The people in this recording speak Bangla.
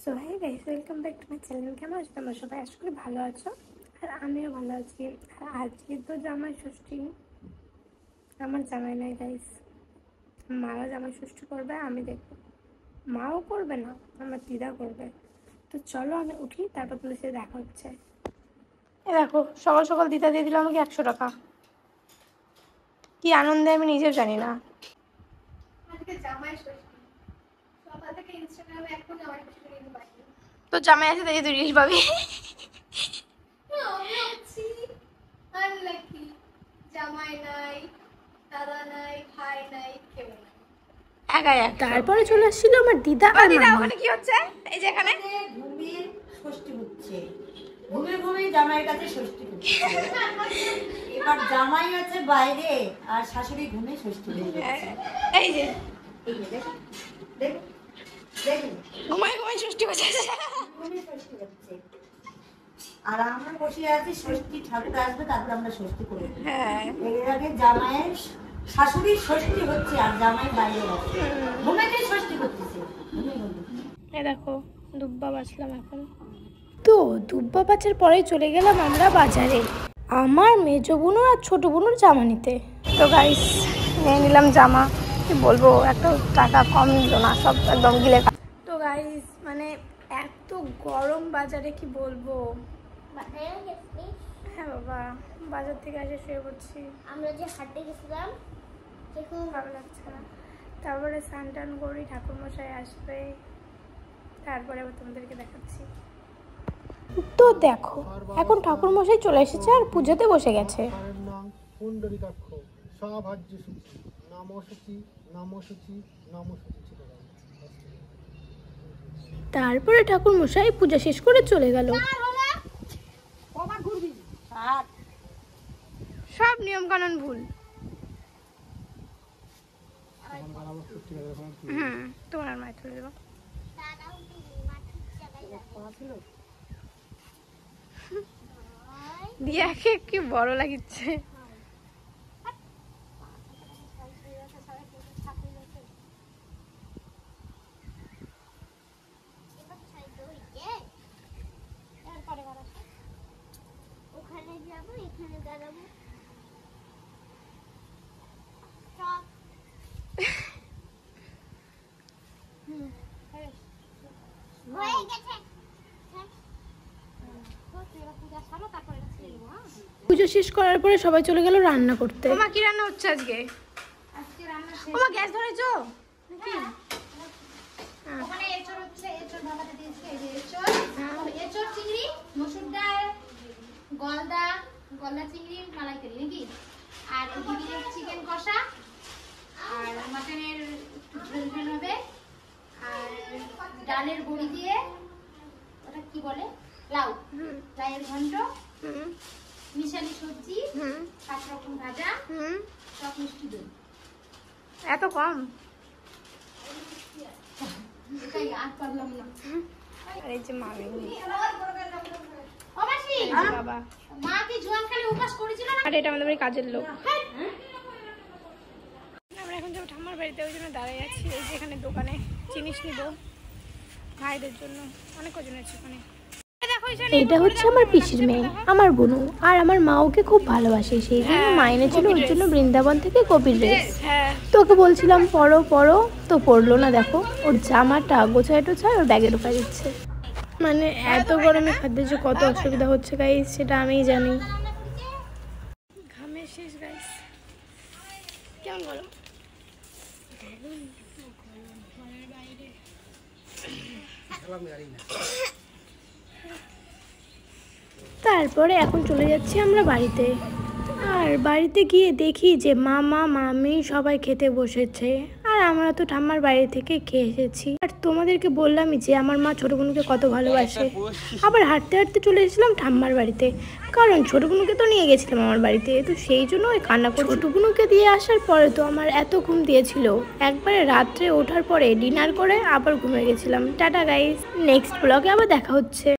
So hi guys, welcome back to my channel. কেমন আছো তোমরা সবাই? আশা করি ভালো আছো, আর আমিও ভালো আছি। আর আজকে তো জামাই ষষ্ঠী। আমার জামাই নাই গাইস, মারা জামাই ষষ্ঠী করবে, আমি দেখবো। মাও করবে না, আমার দিদা করবে। তো চলো আমি উঠি, তারপর তোমাদের সাথে দেখা হচ্ছে। এ দেখো, সকাল সকাল দিদা দিয়ে দিল আমাকে 100 টাকা। কি আনন্দে আমি নিজেও জানি না। আজকে জামাই ষষ্ঠী, সকাল থেকে ইনস্টাগ্রামে এখন জামাই ষষ্ঠী কিন্তু পাইনি। তো জামাই আছে তাই তুই রিলস পাবি। আমি হচ্ছি আনলাকি, জামাই নাই, দাদা নাই, ভাই নাই, কেউ নাই। তারপরে চলে আসছিল আমার দিদা আর দিদা, মামা। ওখানে কি হচ্ছে? এই যে এখানে ঘুমিয়ে ষষ্ঠী হচ্ছে, ঘুমিয়ে ঘুমিয়ে জামাইয়ের কাছে ষষ্ঠী হচ্ছে। এবার জামাই হচ্ছে বাইরে আর শাশুড়ি ঘুমিয়ে ষষ্ঠী হয়ে যাচ্ছে। এই যে এই যে দেখুন, দেখুন, দেখুন, ঘুমাই ঘুমাই ষষ্ঠী করছে। ঘুমিয়ে ষষ্ঠী হচ্ছে। আর আমরা বসে আছি, ষষ্ঠী ঠাকুর আসবে, তারপর আমরা ষষ্ঠী করে দেব। হ্যাঁ, এর আগে জামাইয়ের শাশুড়ির ষষ্ঠী হচ্ছে আর জামাই বাইরে আছে, ঘুমাইতে ষষ্ঠী করতেছে। এই দেখো দুব্বা বাছলাম এখন। তো দুব্বা বাছার পরেই চলে গেলাম আমরা বাজারে আমার মেজো বোনুর আর ছোটো বোনুর জামা নিতে। তো গাইস, নিয়ে নিলাম জামা। কি বলবো, একটা টাকা কম নিল না, সব একদম গিলে। তো গাইস, মানে এত গরম বাজারে, কি বলবো। হ্যাঁ বাবা, বাজার থেকে এসে শুয়ে পড়ছি। আমরা যে হাটে গেছিলাম খুব ভালো লাগছে না। তারপরে স্নান টান করি, ঠাকুরমশাই আসবে, তারপরে আবার তোমাদেরকে দেখাচ্ছি। তো দেখো, এখন ঠাকুরমশাই চলে এসেছে আর পুজোতে বসে গেছে। পুণ্ডরীকাক্ষ সাভাজ্য সূচি নামসূচি নামসূচি নামসূচি। তারপরে ঠাকুরমশাই পূজা শেষ করে চলে গেল। সব নিয়ম কানুন ভুল। তোমার আর মায়ের তুলে দেবো। দিয়াকে কি বড় লাগিচ্ছে। ওখানে যাবো, এখানে দাঁড়াবো। হয়ে গেছে। পুজো শেষ করার পরে সবাই চলে গেল রান্না করতে। ওমা, কি রান্না হচ্ছে আজকে? ওমা, গ্যাস ধরেছো নাকি? ওখানে এঁচড় হচ্ছে, এঁচড় ভাপাতে দিয়েছি। এই যে এঁচড় চিংড়ি, মসুর ডাল, গলদা চিংড়ি মালাইকারি নাকি, আর এদিকে চিকেন কষা, আর মাটনের ঝোল ঝোল হবে, আর ডালের বড়ি দিয়ে, ওটা কি বলে, লাউ, লাউয়ের ঘন্ট, মিশালি সবজি, 5 রকম ভাজা, সব মিষ্টি দই। এত কম? এটাই আর পারলাম না। আর এই যে মামি, ও মাসি, বাবা, মা কি জোয়ান খালি উপাস করেছিল না? আর এটা আমাদের বাড়ির কাজের লোক। আমরা এখন যাবো ঠাম্মার বাড়িতে, ওই জন্য দাঁড়াই আছি। এই যে এখানে দোকানে জিনিস নিব ভাইদের জন্য, অনেক ওজন আছে ওখানে। এটা হচ্ছে আমার পিসির মেয়ে, আমার বোনু, আর আমার মা ওকে খুব ভালোবাসে, সেই জন্য মা এনেছিল ওর জন্য বৃন্দাবন থেকে কপির ড্রেস। তো ওকে বলছিলাম পরো পরো, তো পরলো না। দেখো ওর জামাটা গোছায় টোছায় ওর ব্যাগে ঢুকাই দিচ্ছে। মানে এত গরমে খাদ্যের যে কত অসুবিধা হচ্ছে গাইস, সেটা আমিই জানি। ঘামের শেষ গাইস, কেমন বলো? তারপরে এখন চলে যাচ্ছি আমরা বাড়িতে। আর বাড়িতে গিয়ে দেখি যে মামা মামি সবাই খেতে বসেছে, আর আমরা তো ঠাম্মার বাড়ি থেকে খেয়ে এসেছি। আর তোমাদেরকে বললামই যে আমার মা ছোট বোনকে কত ভালোবাসে। আবার হাঁটতে হাঁটতে চলে এসেছিলাম ঠাম্মার বাড়িতে, কারণ ছোট বোনকে তো নিয়ে গেছিলাম আমার বাড়িতে, তো সেই জন্য ওই কান্না করে। ছোট বোনকে দিয়ে আসার পরে তো আমার এত ঘুম দিয়েছিল, একবারে রাত্রে ওঠার পরে ডিনার করে আবার ঘুমিয়ে গেছিলাম। টাটা গাইস, নেক্সট ব্লগে আবার দেখা হচ্ছে।